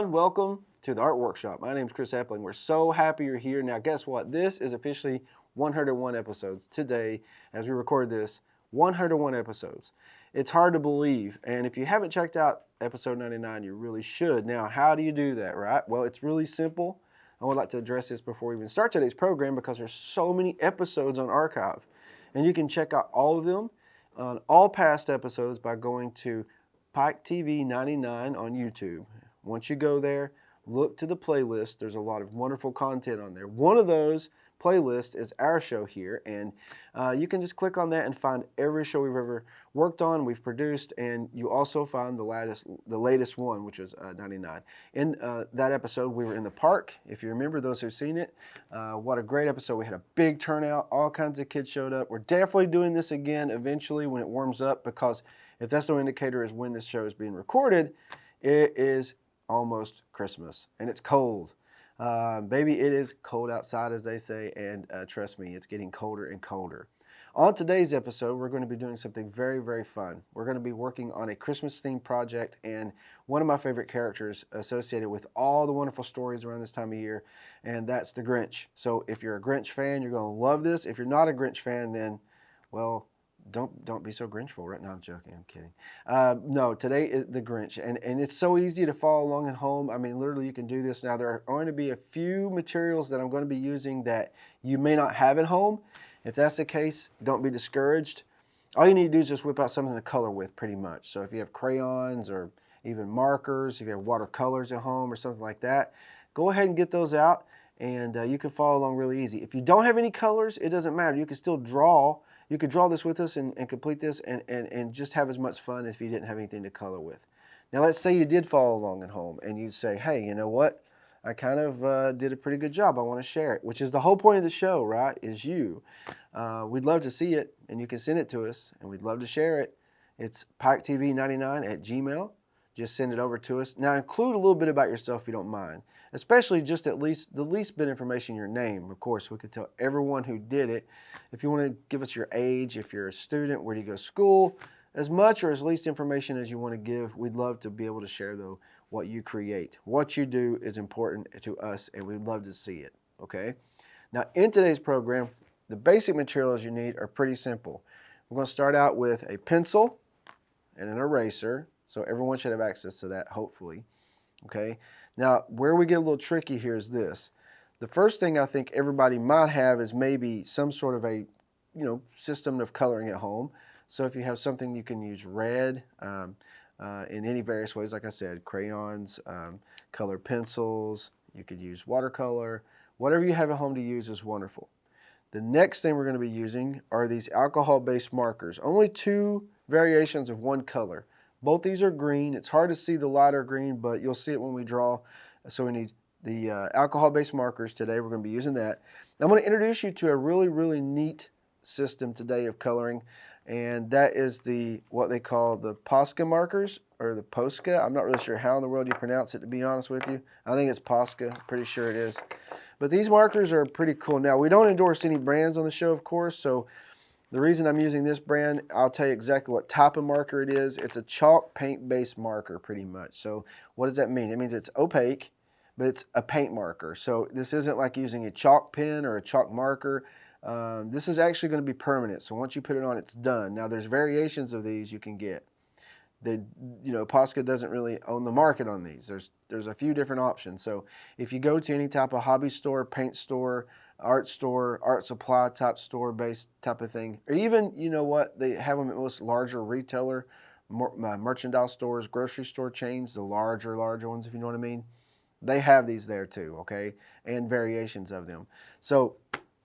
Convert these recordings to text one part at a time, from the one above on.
everyone. Welcome to the Art Workshop. My name is Chris Epling. We're so happy you're here. Now, guess what? This is officially 101 episodes today as we record this. 101 episodes. It's hard to believe. And if you haven't checked out episode 99, you really should. Now, how do you do that, right? Well, it's really simple. I would like to address this before we even start today's program because there's so many episodes on archive. And you can check out all of them on all past episodes by going to Pike TV 99 on YouTube. Once you go there, look to the playlist. There's a lot of wonderful content on there. One of those playlists is our show here, and you can just click on that and find every show we've ever worked on, we've produced, and you also find the latest one, which is 99. In that episode, we were in the park. If you remember, those who've seen it, what a great episode. We had a big turnout. All kinds of kids showed up. We're definitely doing this again eventually when it warms up, because if that's no indicator as when this show is being recorded, it is almost Christmas, and it's cold. Baby, it is cold outside, as they say, and trust me, it's getting colder and colder. On today's episode, we're going to be doing something very, very fun. We're going to be working on a Christmas-themed project, and one of my favorite characters associated with all the wonderful stories around this time of year, and that's the Grinch. So if you're a Grinch fan, you're going to love this. If you're not a Grinch fan, then, well, don't be so Grinchful right now. I'm joking. I'm kidding. No, today is the Grinch, and it's so easy to follow along at home. I mean, literally, you can do this. Now, there are going to be a few materials that I'm going to be using that you may not have at home. If that's the case, don't be discouraged. All you need to do is just whip out something to color with, pretty much. So if you have crayons or even markers, if you have watercolors at home or something like that, go ahead and get those out, and you can follow along really easy. If you don't have any colors, it doesn't matter. You can still draw. You could draw this with us and complete this and just have as much fun as if you didn't have anything to color with. Now, let's say you did follow along at home and you'd say, hey, you know what? I kind of did a pretty good job. I want to share it, which is the whole point of the show, right, is you. We'd love to see it, and you can send it to us, and we'd love to share it. It's piketv99@gmail.com. Just send it over to us. Now, include a little bit about yourself if you don't mind, especially just at least the least bit of information, your name. Of course, we could tell everyone who did it. If you want to give us your age, if you're a student, where do you go to school, as much or as least information as you want to give, we'd love to be able to share, though, what you create. What you do is important to us, and we'd love to see it, okay? Now, in today's program, the basic materials you need are pretty simple. We're going to start out with a pencil and an eraser. So everyone should have access to that, hopefully. Okay. Now, where we get a little tricky here is this. The first thing I think everybody might have is maybe some sort of a, system of coloring at home. So if you have something, you can use red in any various ways. Like I said, crayons, colored pencils. You could use watercolor. Whatever you have at home to use is wonderful. The next thing we're going to be using are these alcohol-based markers. Only two variations of one color. Both these are green. It's hard to see the lighter green, but you'll see it when we draw. So we need the alcohol-based markers today. We're going to be using that. I'm going to introduce you to a really, really neat system today of coloring, and that is what they call the Posca markers, or the Posca. I'm not really sure how in the world you pronounce it, to be honest with you. I think it's Posca. I'm pretty sure it is. But these markers are pretty cool. Now, we don't endorse any brands on the show, of course, so the reason I'm using this brand, I'll tell you exactly what type of marker it is. It's a chalk paint-based marker, pretty much. So what does that mean? It means it's opaque, but it's a paint marker. So this isn't like using a chalk pen or a chalk marker. This is actually going to be permanent. So once you put it on, it's done. Now, there's variations of these you can get. Posca doesn't really own the market on these. There's a few different options. So if you go to any type of hobby store, paint store, art store, art supply type store based type of thing, or even, they have them at most larger retailer, merchandise stores, grocery store chains, the larger ones, if you know what I mean. They have these there too, okay, and variations of them. So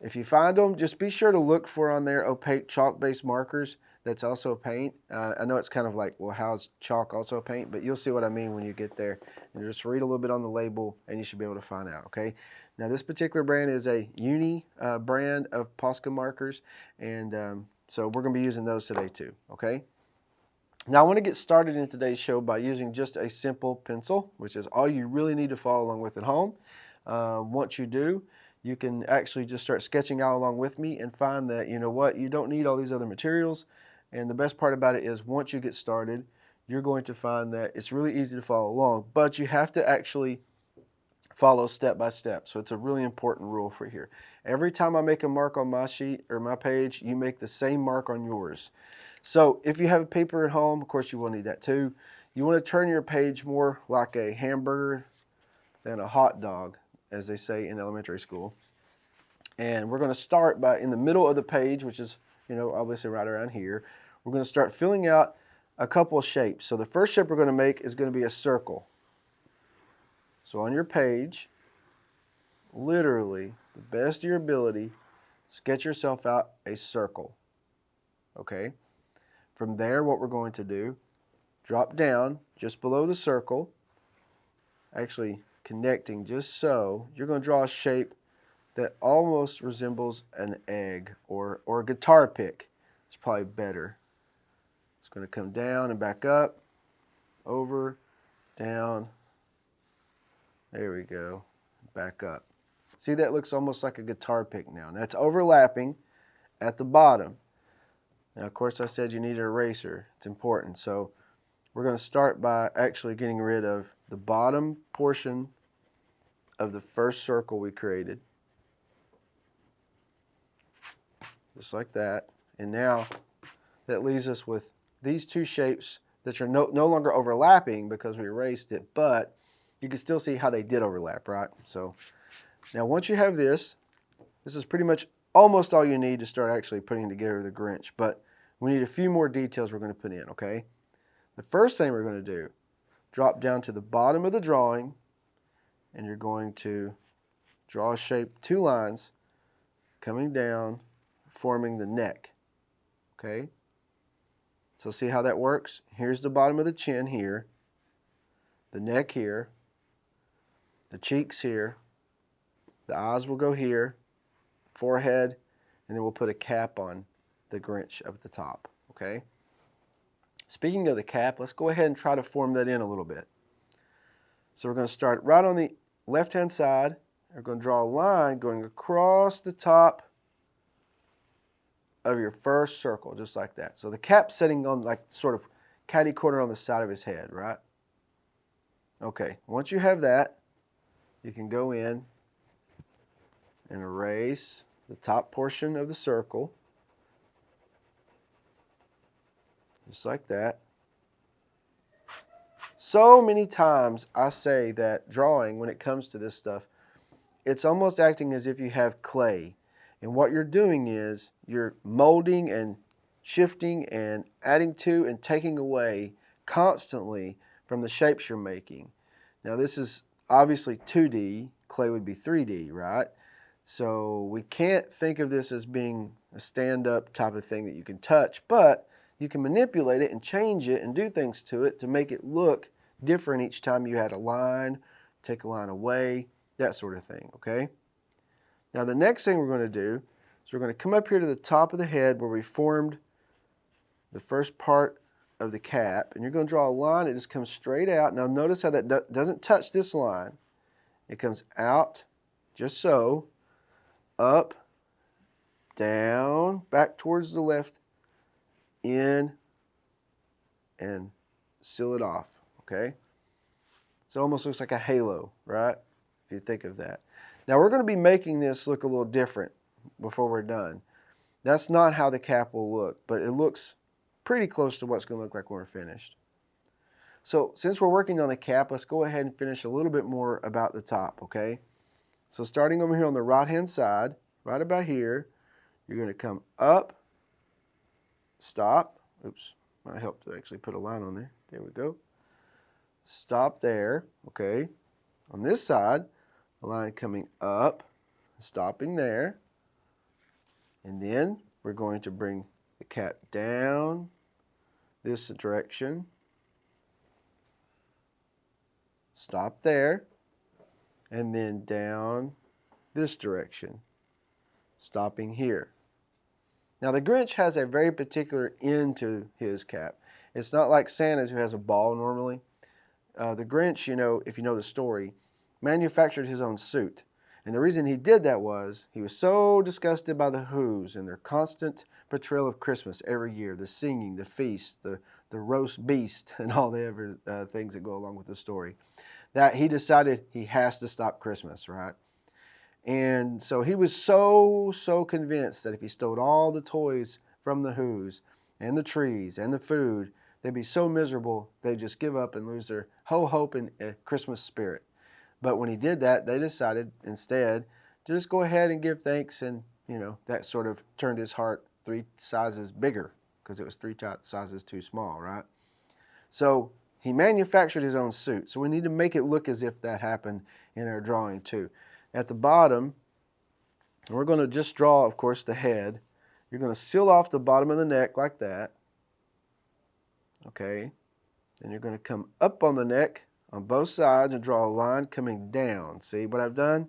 if you find them, just be sure to look for on there opaque chalk-based markers. That's also paint. I know it's kind of like, well, how's chalk also paint? But you'll see what I mean when you get there. And just read a little bit on the label, and you should be able to find out, okay? Now, this particular brand is a uni brand of Posca markers, and so we're going to be using those today too, okay? Now, I want to get started in today's show by using just a simple pencil, which is all you really need to follow along with at home. Once you do, you can actually just start sketching out along with me and find that, you don't need all these other materials. And the best part about it is once you get started, you're going to find that it's really easy to follow along, but you have to actually follow step by step. So it's a really important rule for here. Every time I make a mark on my sheet or my page, you make the same mark on yours. So if you have a paper at home, of course you will need that too. You want to turn your page more like a hamburger than a hot dog, as they say in elementary school. And we're going to start by in the middle of the page, which is, obviously right around here. We're going to start filling out a couple of shapes. So the first shape we're going to make is going to be a circle. So on your page, literally, the best of your ability, sketch yourself out a circle. Okay? From there, what we're going to do, drop down just below the circle, actually connecting just so, you're going to draw a shape that almost resembles an egg or a guitar pick. It's probably better. It's going to come down and back up, over, down. There we go. Back up. See, that looks almost like a guitar pick now. That's overlapping at the bottom. Now, of course, I said you need an eraser. It's important. So we're going to start by actually getting rid of the bottom portion of the first circle we created. Just like that. And now that leaves us with these two shapes that are no longer overlapping because we erased it, but you can still see how they did overlap, right? So now once you have this is pretty much almost all you need to start actually putting together the Grinch, but we need a few more details we're going to put in, okay? The first thing we're going to do, drop down to the bottom of the drawing, and you're going to draw a shape, 2 lines coming down, forming the neck, okay? So see how that works? Here's the bottom of the chin here, the neck here, the cheeks here, the eyes will go here, forehead, and then we'll put a cap on the Grinch up at the top, okay? Speaking of the cap, let's go ahead and try to form that in a little bit. So we're going to start right on the left-hand side. We're going to draw a line going across the top of your first circle, just like that. So the cap's sitting on like sort of catty corner on the side of his head, right? Okay, once you have that, you can go in and erase the top portion of the circle, just like that. So many times I say that drawing, when it comes to this stuff, it's almost acting as if you have clay. And what you're doing is you're molding and shifting and adding to and taking away constantly from the shapes you're making. Now this is obviously 2D, clay would be 3D, right? So we can't think of this as being a stand-up type of thing that you can touch, but you can manipulate it and change it and do things to it to make it look different each time you add a line, take a line away, that sort of thing, okay? Now the next thing we're going to do is we're going to come up here to the top of the head where we formed the first part of the cap, and you're going to draw a line that just comes straight out. Now notice how that doesn't touch this line. It comes out just so, up, down, back towards the left, in, and seal it off, okay? So it almost looks like a halo, right? If you think of that. Now we're going to be making this look a little different before we're done. That's not how the cap will look, but it looks pretty close to what's going to look like when we're finished. So since we're working on the cap, let's go ahead and finish a little bit more about the top, okay? So starting over here on the right-hand side, right about here, you're going to come up, stop. Oops, might help to actually put a line on there. There we go. Stop there, okay? On this side, a line coming up, stopping there, and then we're going to bring the cap down this direction, stop there, and then down this direction, stopping here. Now the Grinch has a very particular end to his cap. It's not like Santa's who has a ball normally. The Grinch, if you know the story, manufactured his own suit. And the reason he did that was he was so disgusted by the Who's and their constant portrayal of Christmas every year, the singing, the feast, the the roast beast and all the other things that go along with the story, that he decided he has to stop Christmas, right? And so he was so convinced that if he stole all the toys from the Who's and the trees and the food, they'd be so miserable they'd just give up and lose their whole hope and Christmas spirit. But when he did that, they decided instead to just go ahead and give thanks, and that sort of turned his heart 3 sizes bigger because it was 3 sizes too small, right? So he manufactured his own suit. So we need to make it look as if that happened in our drawing too. At the bottom, we're going to just draw, of course, the head. You're going to seal off the bottom of the neck like that. Okay. Then you're going to come up on the neck on both sides and draw a line coming down. See what I've done?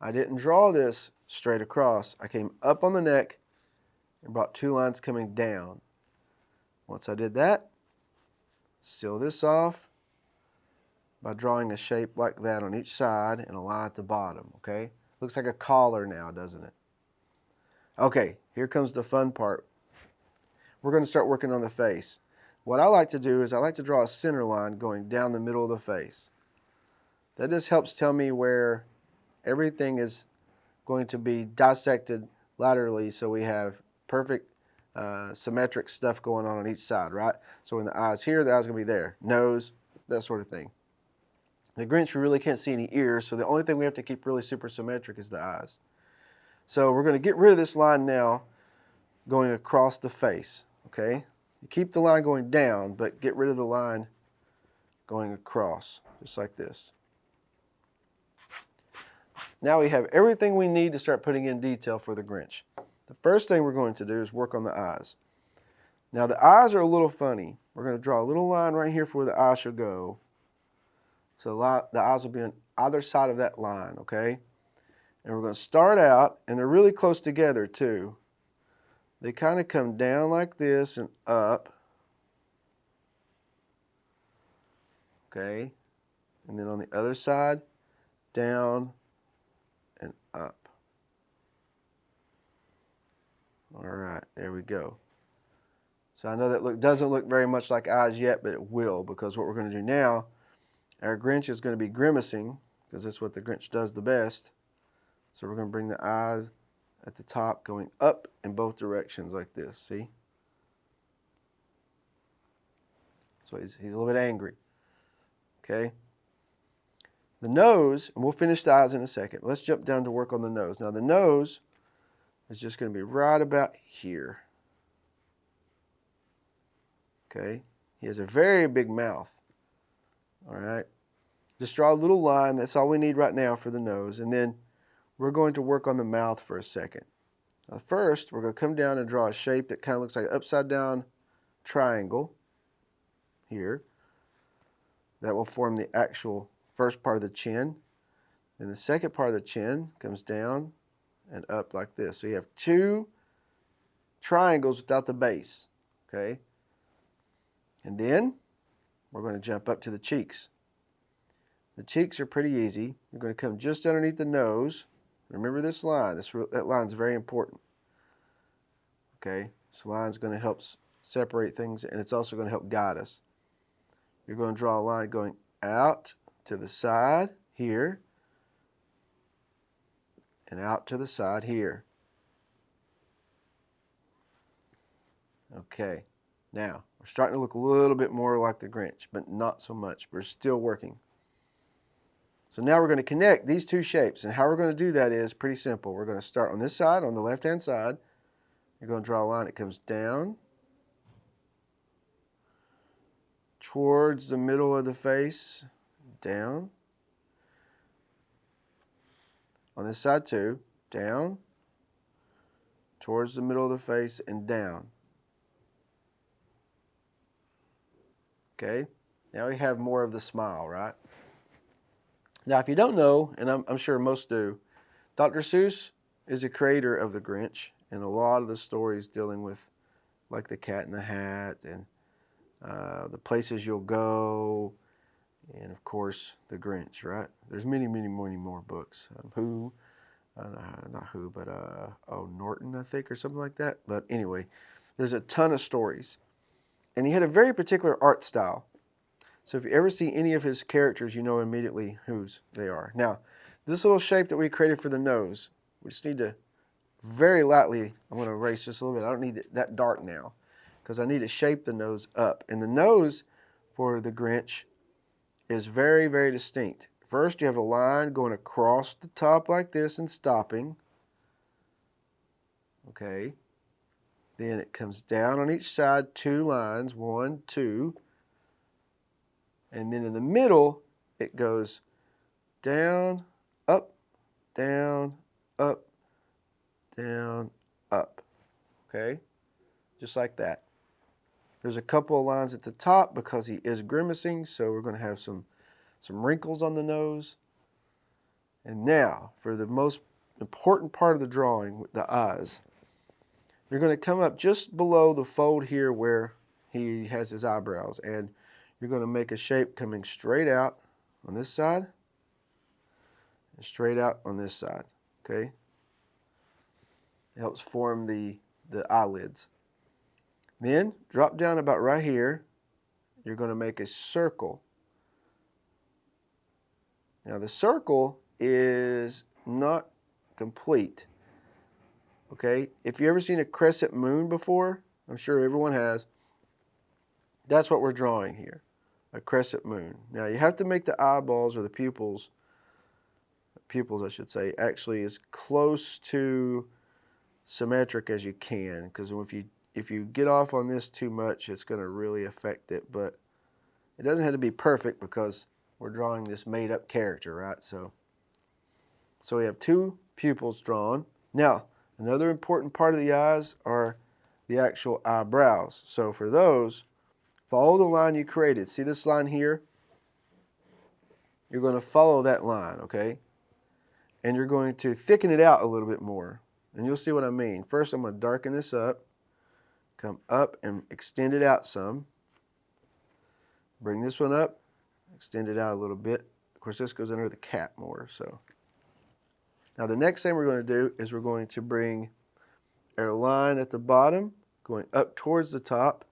I didn't draw this straight across. I came up on the neck and brought 2 lines coming down. Once I did that, seal this off by drawing a shape like that on each side and a line at the bottom, okay? Looks like a collar now, doesn't it? Okay, here comes the fun part. We're going to start working on the face. What I like to do is I like to draw a center line going down the middle of the face. That just helps tell me where everything is going to be dissected laterally so we have perfect symmetric stuff going on each side, right? So when the eye's here, the eye's going to be there. Nose, that sort of thing. The Grinch, we really can't see any ears, so the only thing we have to keep really super symmetric is the eyes. So we're going to get rid of this line now going across the face, okay? You keep the line going down, but get rid of the line going across, just like this. Now we have everything we need to start putting in detail for the Grinch. The first thing we're going to do is work on the eyes. Now the eyes are a little funny. We're going to draw a little line right here for where the eye should go. So the eyes will be on either side of that line, okay? And we're going to start out, and they're really close together too. They kind of come down like this and up. Okay? And then on the other side, down and up. All right, there we go. So I know that doesn't look very much like eyes yet, but it will, because what we're going to do now, our Grinch is going to be grimacing, because that's what the Grinch does the best. So we're going to bring the eyes at the top going up in both directions like this, see? So he's a little bit angry, okay? The nose, and we'll finish the eyes in a second. Let's jump down to work on the nose. Now the nose is just going to be right about here. Okay? He has a very big mouth. All right? Just draw a little line. That's all we need right now for the nose. And then we're going to work on the mouth for a second. Now first, we're going to come down and draw a shape that kind of looks like an upside down triangle here. That will form the actual first part of the chin. And the second part of the chin comes down and up like this. So you have 2 triangles without the base, okay? And then we're going to jump up to the cheeks. The cheeks are pretty easy. You're going to come just underneath the nose. Remember this line. That line is very important. Okay? This line is going to help separate things, and it's also going to help guide us. You're going to draw a line going out to the side here and out to the side here. Okay, now we're starting to look a little bit more like the Grinch, but not so much. We're still working. So now we're going to connect these 2 shapes, and how we're going to do that is pretty simple. We're going to start on this side, on the left-hand side. You're going to draw a line that comes down towards the middle of the face, down. On this side too, down, towards the middle of the face, and down. Okay, now we have more of the smile, right? Now if you don't know, and I'm sure most do, Dr. Seuss is the creator of the Grinch, and a lot of the stories dealing with like the Cat in the Hat and the Places You'll Go, and of course the Grinch, right? There's many more books. Norton, I think, or something like that. But anyway, there's a ton of stories. And he had a very particular art style. So if you ever see any of his characters, you know immediately whose they are. Now, this little shape that we created for the nose, we just need to very lightly, I'm going to erase just a little bit. I don't need it that dark now because I need to shape the nose up. And the nose for the Grinch is very, very distinct. First, you have a line going across the top like this and stopping. Okay. Then it comes down on each side, 2 lines, 1, 2. And then in the middle, it goes down, up, down, up, down, up. Okay? Just like that. There's a couple of lines at the top because he is grimacing, so we're going to have some wrinkles on the nose. And now, for the most important part of the drawing, the eyes. You're going to come up just below the fold here where he has his eyebrows, and you're going to make a shape coming straight out on this side and straight out on this side. Okay? It helps form the eyelids. Then drop down about right here. You're going to make a circle. Now the circle is not complete. Okay? If you've ever seen a crescent moon before, I'm sure everyone has, that's what we're drawing here, a crescent moon. Now you have to make the eyeballs or the pupils I should say, actually as close to symmetric as you can, because if you get off on this too much, it's going to really affect it. But it doesn't have to be perfect because we're drawing this made-up character, right? So we have 2 pupils drawn. Now, another important part of the eyes are the actual eyebrows. So for those, follow the line you created. See this line here? You're going to follow that line, okay? And you're going to thicken it out a little bit more. And you'll see what I mean. First, I'm going to darken this up. Come up and extend it out some. Bring this one up. Extend it out a little bit. Of course, this goes under the cap more. So now the next thing we're going to do is we're going to bring our line at the bottom, going up towards the top.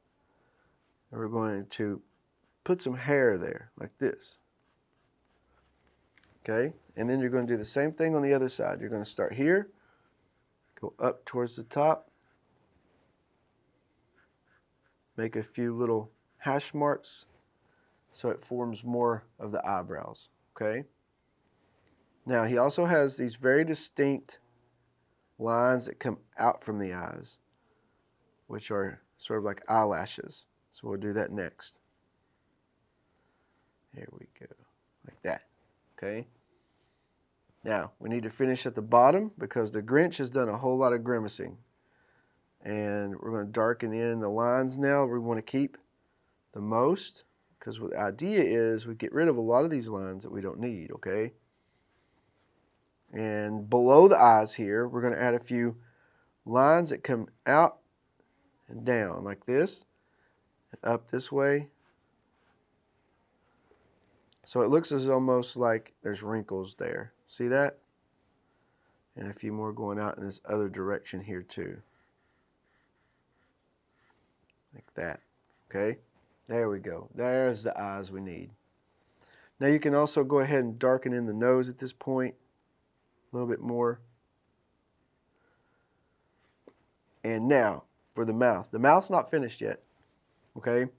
And we're going to put some hair there, like this. Okay? And then you're going to do the same thing on the other side. You're going to start here, go up towards the top, make a few little hash marks so it forms more of the eyebrows. Okay? Now he also has these very distinct lines that come out from the eyes, which are sort of like eyelashes. So we'll do that next. Here we go, like that. Okay? Now, we need to finish at the bottom because the Grinch has done a whole lot of grimacing. And we're going to darken in the lines now we want to keep the most, because what the idea is we get rid of a lot of these lines that we don't need, okay? And below the eyes here, we're going to add a few lines that come out and down like this, and up this way. So it looks as almost like there's wrinkles there. See that? And a few more going out in this other direction here too. Like that. Okay? There we go. There's the eyes we need. Now you can also go ahead and darken in the nose at this point a little bit more. And now for the mouth. The mouth's not finished yet. Okay?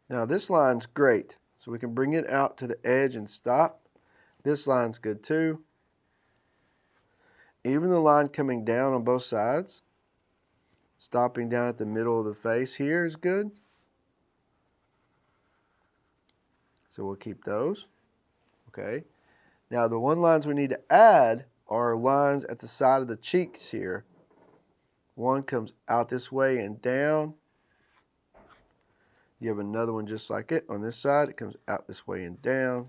Now this line's great. So we can bring it out to the edge and stop. This line's good too. Even the line coming down on both sides, stopping down at the middle of the face here is good. So we'll keep those. Okay. Now the lines we need to add are lines at the side of the cheeks here. One comes out this way and down. You have another one just like it on this side. It comes out this way and down.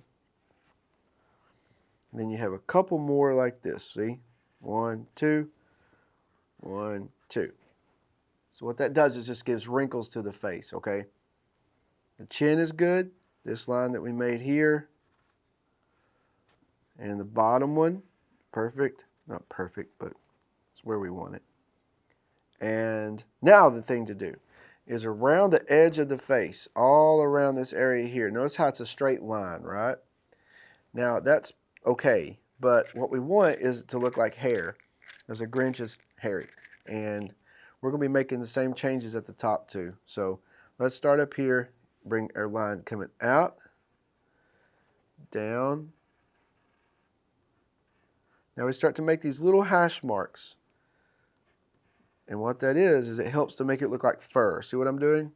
And then you have a couple more like this, see? 1, 2, 1, 2. So what that does is just gives wrinkles to the face, okay? The chin is good. This line that we made here. And the bottom one, perfect. Not perfect, but it's where we want it. And now the thing to do is around the edge of the face, all around this area here. Notice how it's a straight line, right? Now that's okay, but what we want is it to look like hair, because the Grinch is hairy. And we're going to be making the same changes at the top too. So let's start up here, bring our line coming out, down. Now we start to make these little hash marks. And what that is it helps to make it look like fur. See what I'm doing?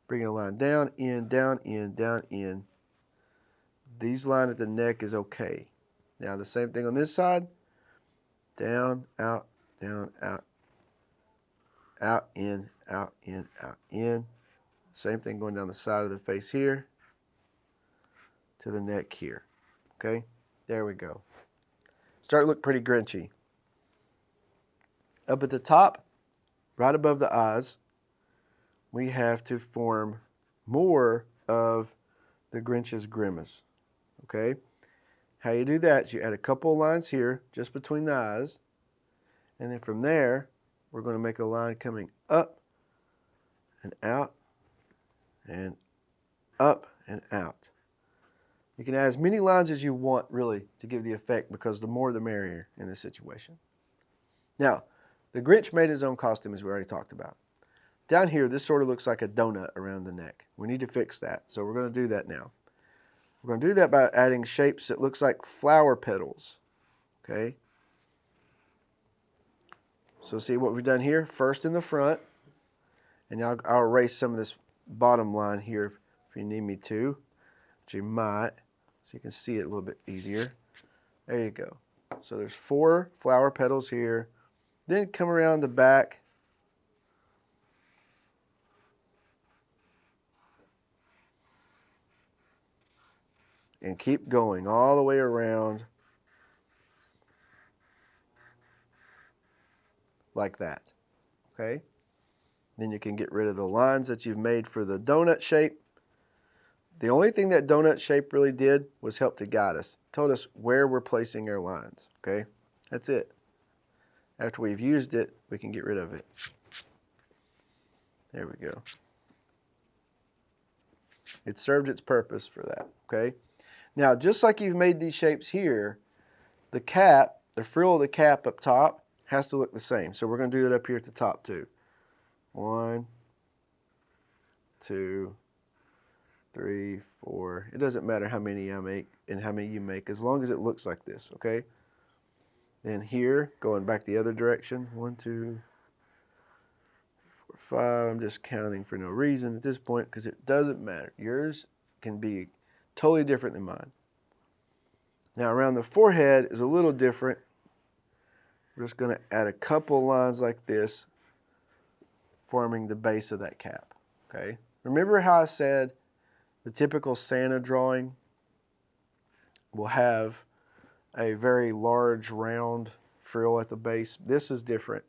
Bring a line down, in, down, in, down, in. These lines at the neck is okay. Now the same thing on this side. Down, out, out, in, out, in, out, in. Same thing going down the side of the face here to the neck here. Okay, there we go. Start to look pretty Grinchy. Up at the top, right above the eyes, we have to form more of the Grinch's grimace. Okay, how you do that is you add a couple of lines here just between the eyes, and then from there we're going to make a line coming up and out and up and out. You can add as many lines as you want really to give the effect, because the more the merrier in this situation. Now, the Grinch made his own costume, as we already talked about. Down here, this sort of looks like a donut around the neck. We need to fix that, so we're going to do that now. We're going to do that by adding shapes that looks like flower petals. Okay? So see what we've done here? First in the front, and I'll erase some of this bottom line here if you need me to, which you might, so you can see it a little bit easier. There you go. So there's 4 flower petals here. Then come around the back. And keep going all the way around like that. Okay? Then you can get rid of the lines that you've made for the donut shape. The only thing that donut shape really did was help to guide us. Told us where we're placing our lines. Okay? That's it. After we've used it, we can get rid of it. There we go. It served its purpose for that. Okay? Now, just like you've made these shapes here, the cap, the frill of the cap up top has to look the same. So we're going to do that up here at the top too. 1, 2, 3, 4. It doesn't matter how many I make and how many you make, as long as it looks like this, okay? Then here, going back the other direction, 1, 2, 4, 5. I'm just counting for no reason at this point because it doesn't matter. Yours can be totally different than mine. Now around the forehead is a little different. We're just going to add a couple lines like this, forming the base of that cap. Okay? Remember how I said the typical Santa drawing will have a very large round frill at the base? This is different.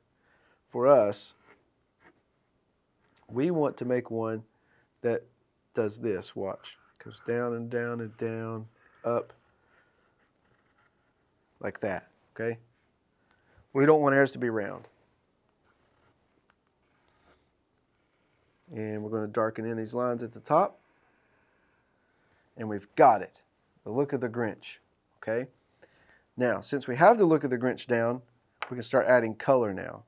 For us, we want to make one that does this. Watch. Goes down and down and down, up, like that. Okay? We don't want ours to be round. And we're going to darken in these lines at the top. And we've got it. The look of the Grinch. Okay? Now, since we have the look of the Grinch down, we can start adding color now.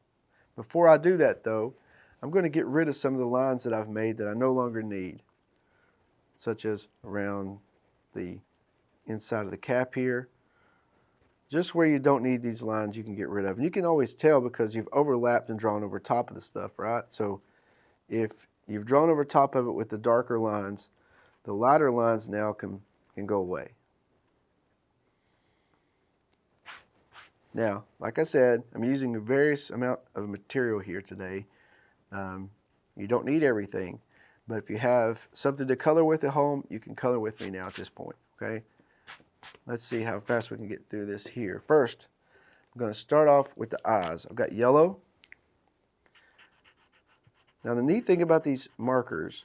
Before I do that, though, I'm going to get rid of some of the lines that I've made that I no longer need, such as around the inside of the cap here. Just where you don't need these lines, you can get rid of. And you can always tell because you've overlapped and drawn over top of the stuff, right? So if you've drawn over top of it with the darker lines, the lighter lines now can go away. Now, like I said, I'm using a various amount of material here today. You don't need everything, but if you have something to color with at home, you can color with me now at this point, okay? Let's see how fast we can get through this here. First, I'm going to start off with the eyes. I've got yellow. Now the neat thing about these markers,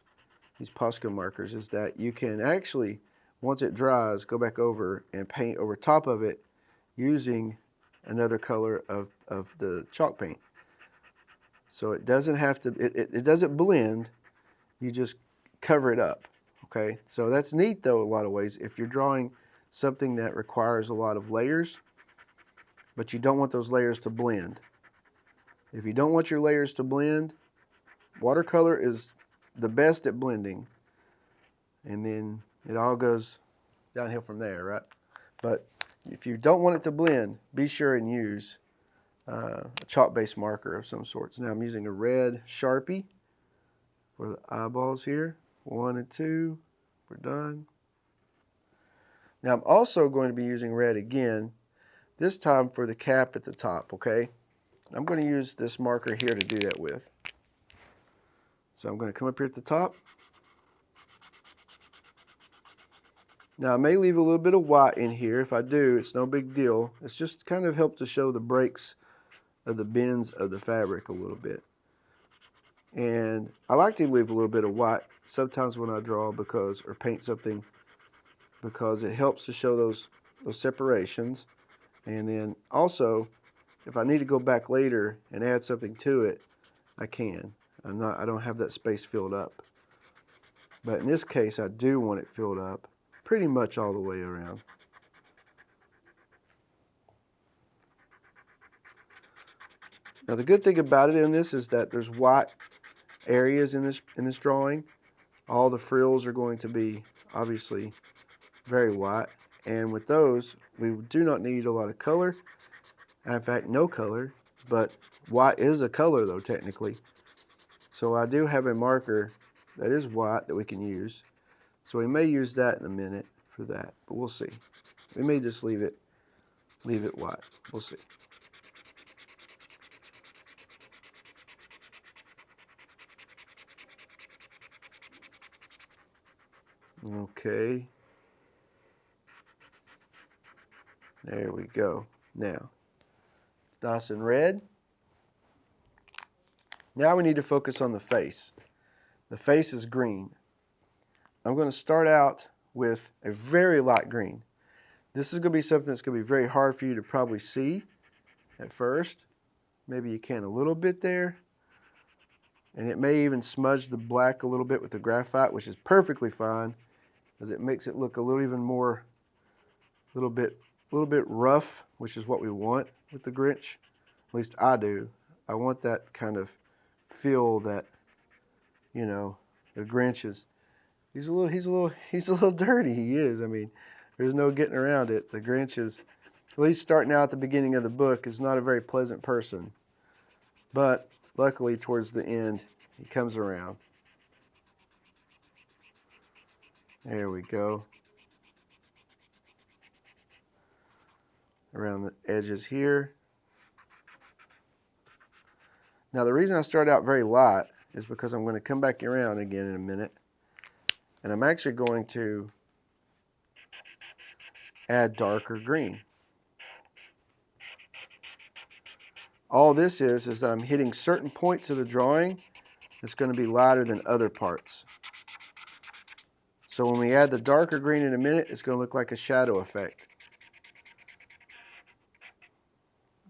these Posca markers, is that you can actually, once it dries, go back over and paint over top of it using another color of the chalk paint. So it doesn't have to, it doesn't blend, you just cover it up, okay? So that's neat though, a lot of ways. If you're drawing something that requires a lot of layers, but you don't want those layers to blend. If you don't want your layers to blend, watercolor is the best at blending. And then it all goes downhill from there, right? But if you don't want it to blend, be sure and use a chalk-based marker of some sorts. Now I'm using a red Sharpie for the eyeballs here. 1 and 2, we're done. Now I'm also going to be using red again, this time for the cap at the top, okay? I'm going to use this marker here to do that with. So I'm going to come up here at the top. Now I may leave a little bit of white in here. If I do, it's no big deal. It's just kind of help to show the breaks of the bends of the fabric a little bit. And I like to leave a little bit of white sometimes when I draw because, or paint something, because it helps to show those separations. And then also, if I need to go back later and add something to it, I can. I don't have that space filled up. But in this case, I do want it filled up pretty much all the way around. Now the good thing about it in this is that there's white areas in this drawing. All the frills are going to be obviously very white, and with those we do not need a lot of color. In fact, no color, but white is a color though technically. So I do have a marker that is white that we can use. So we may use that in a minute for that, but we'll see. We may just leave it white. We'll see. Okay. There we go. Now, it's nice and red. Now we need to focus on the face. The face is green. I'm going to start out with a very light green. This is going to be something that's going to be very hard for you to probably see at first. Maybe you can a little bit there. And it may even smudge the black a little bit with the graphite, which is perfectly fine, because it makes it look a little even more, a little bit rough, which is what we want with the Grinch. At least I do. I want that kind of feel that, you know, the Grinch is, he's a little dirty. He is. I mean, there's no getting around it. The Grinch is, at least starting out at the beginning of the book, is not a very pleasant person. But luckily, towards the end, he comes around. There we go. Around the edges here. Now the reason I start out very light is because I'm going to come back around again in a minute, and I'm actually going to add darker green. All this is that I'm hitting certain points of the drawing that's going to be lighter than other parts. So when we add the darker green in a minute, it's going to look like a shadow effect.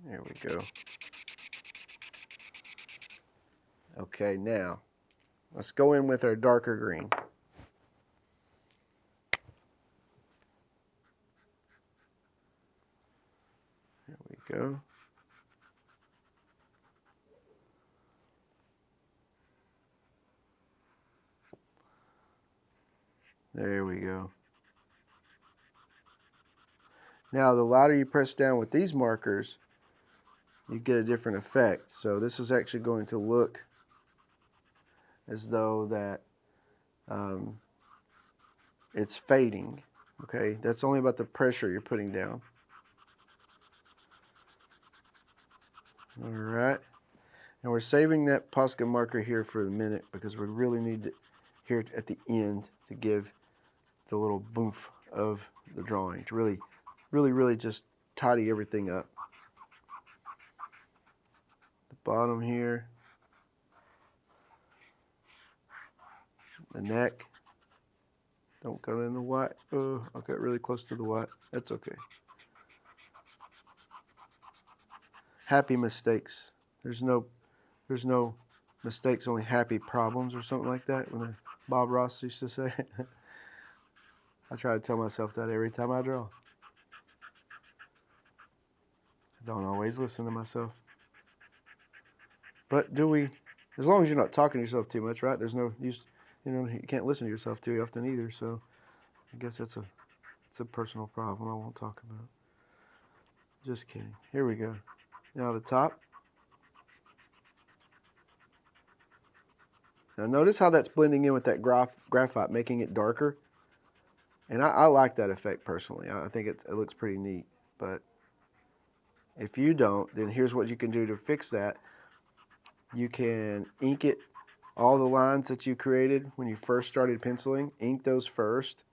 There we go. Okay, now let's go in with our darker green. There we go. There we go. Now the lighter you press down with these markers, you get a different effect. So this is actually going to look as though that it's fading. Okay, that's only about the pressure you're putting down. All right, and we're saving that Posca marker here for a minute because we really need it here at the end to give the little boof of the drawing, to really just tidy everything up. The bottom here, the neck. Don't go in the white. Oh, I got really close to the white. That's okay. Happy mistakes. There's no There's no mistakes, only happy problems, or something like that, when Bob Ross used to say. I try to tell myself that every time I draw. I don't always listen to myself. But do we, as long as you're not talking to yourself too much, right? There's no use, you can't listen to yourself too often either, so I guess it's a personal problem I won't talk about. Just kidding. Here we go. Now the top. Now notice how that's blending in with that graphite, making it darker. And I like that effect personally. I think it looks pretty neat. But if you don't, then here's what you can do to fix that. You can ink it, all the lines that you created when you first started penciling, ink those first.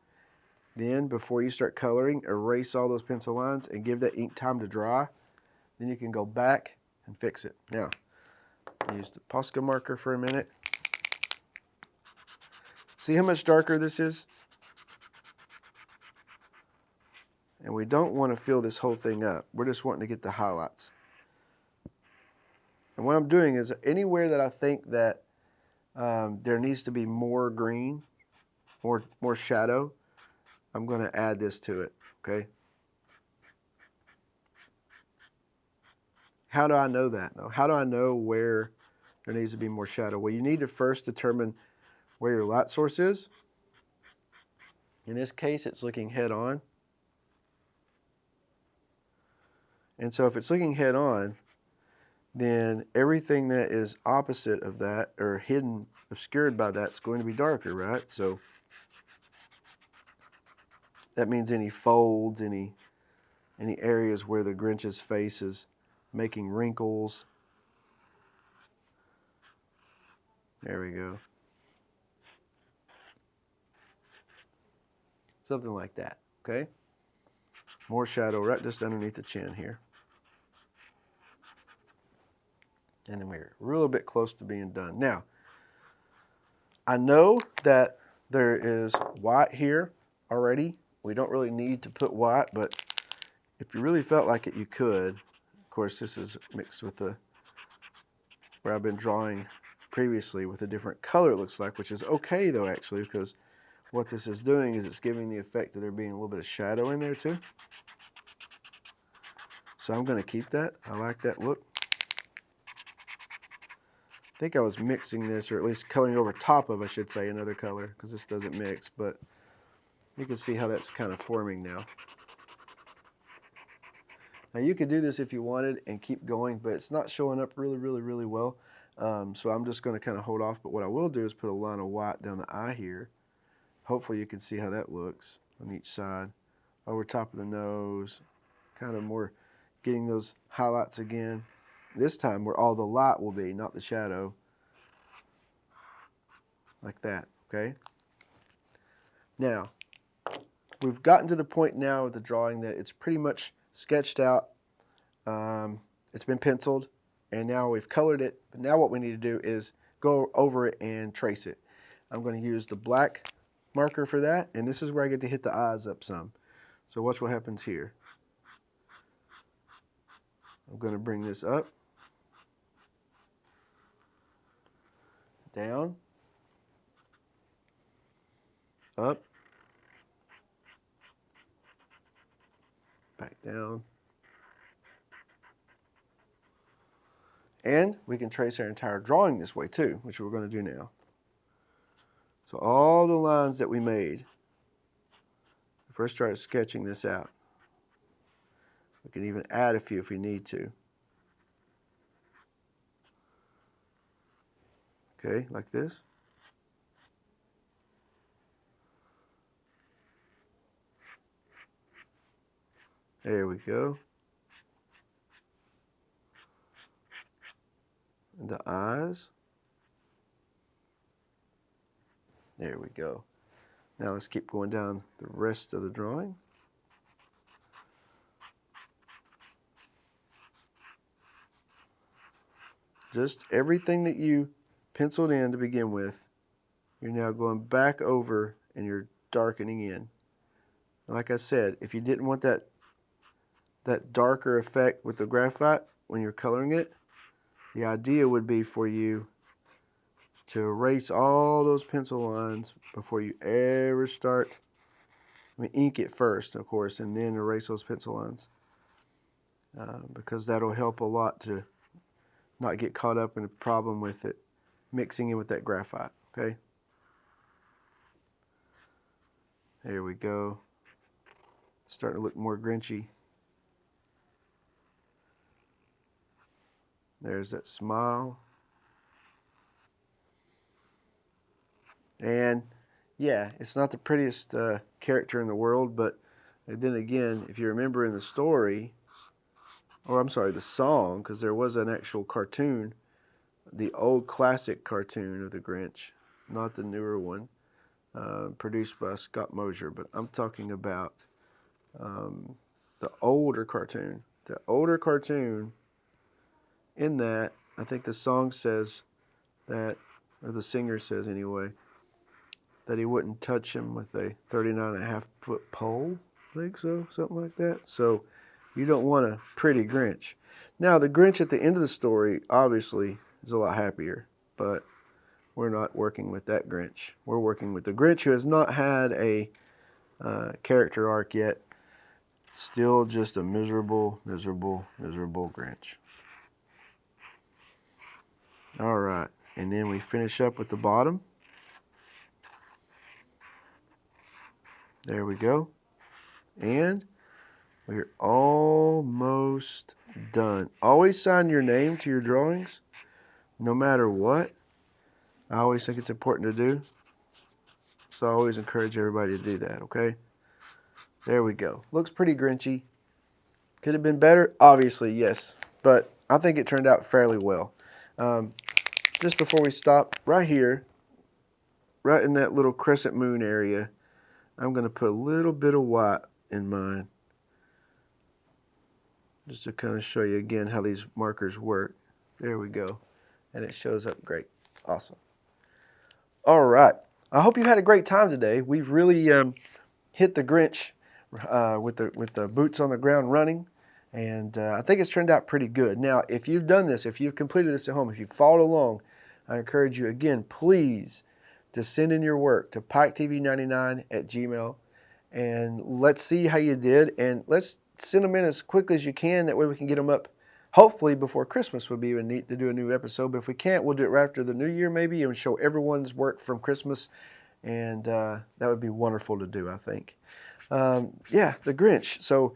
Then, before you start coloring, erase all those pencil lines and give that ink time to dry. Then you can go back and fix it. Now, use the Posca marker for a minute. See how much darker this is? And we don't want to fill this whole thing up. We're just wanting to get the highlights. And what I'm doing is anywhere that I think that there needs to be more green, more shadow, I'm going to add this to it, okay? How do I know that, though? How do I know where there needs to be more shadow? Well, you need to first determine where your light source is. In this case, it's looking head on. And so if it's looking head on, then everything that is opposite of that, or hidden, obscured by that, is going to be darker, right? So that means any folds, any areas where the Grinch's face is making wrinkles. There we go. Something like that, okay? More shadow right just underneath the chin here. And then we're a little bit close to being done. Now, I know that there is white here already. We don't really need to put white, but if you really felt like it, you could. Of course, this is mixed with where I've been drawing previously with a different color, it looks like, which is okay though, actually, because what this is doing is it's giving the effect of there being a little bit of shadow in there too. So I'm going to keep that. I like that look. I think I was mixing this, or at least coloring over top of, I should say, another color, because this doesn't mix, but you can see how that's kind of forming now. Now you could do this if you wanted and keep going, but it's not showing up really well. So I'm just going to kind of hold off, but what I will do is put a line of white down the eye here. Hopefully you can see how that looks on each side. Over top of the nose, kind of more getting those highlights again. This time where all the light will be, not the shadow. Like that, okay? Now, we've gotten to the point now with the drawing that it's pretty much sketched out. It's been penciled, and now we've colored it. But now what we need to do is go over it and trace it. I'm going to use the black marker for that, and this is where I get to hit the eyes up some. So watch what happens here. I'm going to bring this up, down, up, back down. And we can trace our entire drawing this way too, which we're going to do now. So all the lines that we made, first start sketching this out. We can even add a few if we need to. Okay, like this. There we go. And the eyes. There we go. Now let's keep going down the rest of the drawing. Just everything that you penciled in to begin with, you're now going back over and you're darkening in. Like I said, if you didn't want that darker effect with the graphite when you're coloring it, the idea would be for you to erase all those pencil lines before you ever start. Ink it first, of course, and then erase those pencil lines, because that'll help a lot to not get caught up in a problem with it mixing in with that graphite. Okay, there we go. Starting to look more Grinchy. There's that smile. And yeah, it's not the prettiest character in the world, but then again, if you remember in the story, or I'm sorry, the song, because there was an actual cartoon, the old classic cartoon of the Grinch, not the newer one, produced by Scott Mosier, but I'm talking about the older cartoon. The older cartoon, in that, I think the song says that, or the singer says anyway, that he wouldn't touch him with a 39.5-foot pole. I think so, something like that. So you don't want a pretty Grinch. Now the Grinch at the end of the story obviously is a lot happier, but we're not working with that Grinch. We're working with the Grinch who has not had a character arc yet. Still just a miserable, miserable, miserable Grinch. All right, and then we finish up with the bottom. There we go. And we're almost done. Always sign your name to your drawings, no matter what. I always think it's important to do. So I always encourage everybody to do that, okay? There we go. Looks pretty Grinchy. Could have been better? Obviously, yes. But I think it turned out fairly well. Just before we stop, right here, right in that little crescent moon area, I'm going to put a little bit of white in mine, just to kind of show you again how these markers work. There we go. And it shows up great. Awesome. All right. I hope you had a great time today. We've really hit the Grinch with the boots on the ground running, and I think it's turned out pretty good. Now, if you've done this, if you've completed this at home, if you've followed along, I encourage you again, please, to send in your work to piketv99@gmail.com, and let's see how you did, and let's send them in as quickly as you can. That way we can get them up hopefully before Christmas. Would be even neat to do a new episode, but if we can't, we'll do it right after the new year maybe, and show everyone's work from Christmas, and that would be wonderful to do, I think. Yeah, the Grinch. So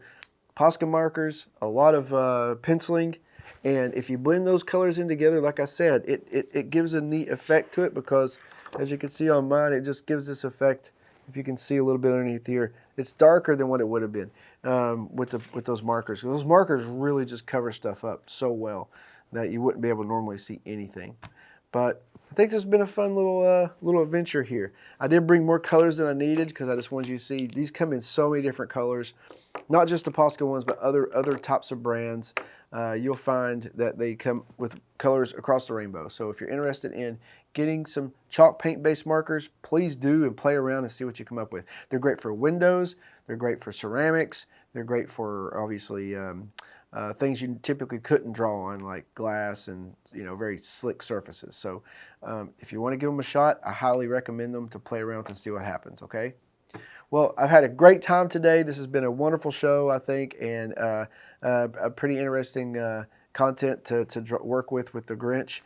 Posca markers, a lot of penciling, and if you blend those colors in together, like I said, it gives a neat effect to it, because as you can see on mine, it just gives this effect. If you can see a little bit underneath here, it's darker than what it would have been with those markers. Those markers really just cover stuff up so well that you wouldn't be able to normally see anything. But I think this has been a fun little adventure here. I did bring more colors than I needed, because I just wanted you to see these come in so many different colors, not just the Posca ones, but other types of brands. You'll find that they come with colors across the rainbow. So if you're interested in getting some chalk paint-based markers, please do, and play around and see what you come up with. They're great for windows. They're great for ceramics. They're great for, obviously, things you typically couldn't draw on, like glass and very slick surfaces. So if you want to give them a shot, I highly recommend them to play around with and see what happens, okay? Well, I've had a great time today. This has been a wonderful show, I think, and a pretty interesting content to work with the Grinch.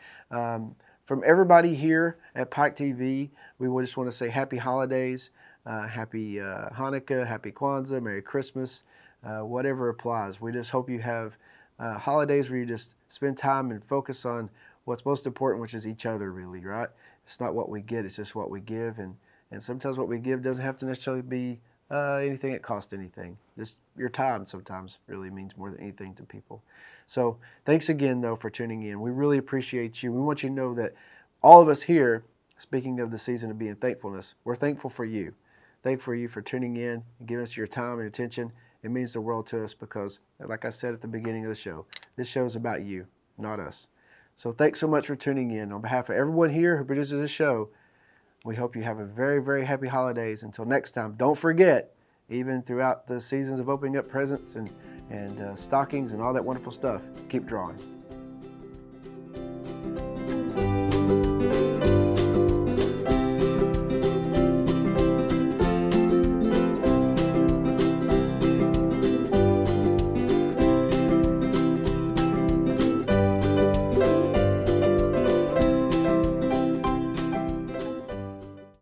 From everybody here at Pike TV, we just want to say happy holidays, happy Hanukkah, happy Kwanzaa, Merry Christmas, whatever applies. We just hope you have holidays where you just spend time and focus on what's most important, which is each other, really, right? It's not what we get, it's just what we give, and sometimes what we give doesn't have to necessarily be anything that costs anything. Just your time sometimes really means more than anything to people. So thanks again, though, for tuning in. We really appreciate you. We want you to know that all of us here, speaking of the season of being thankfulness, we're thankful for you. Thankful for you for tuning in and giving us your time and attention. It means the world to us because, like I said at the beginning of the show, this show is about you, not us. So thanks so much for tuning in. On behalf of everyone here who produces this show, we hope you have a very, very happy holidays. Until next time, don't forget, even throughout the seasons of opening up presents and stockings and all that wonderful stuff, keep drawing.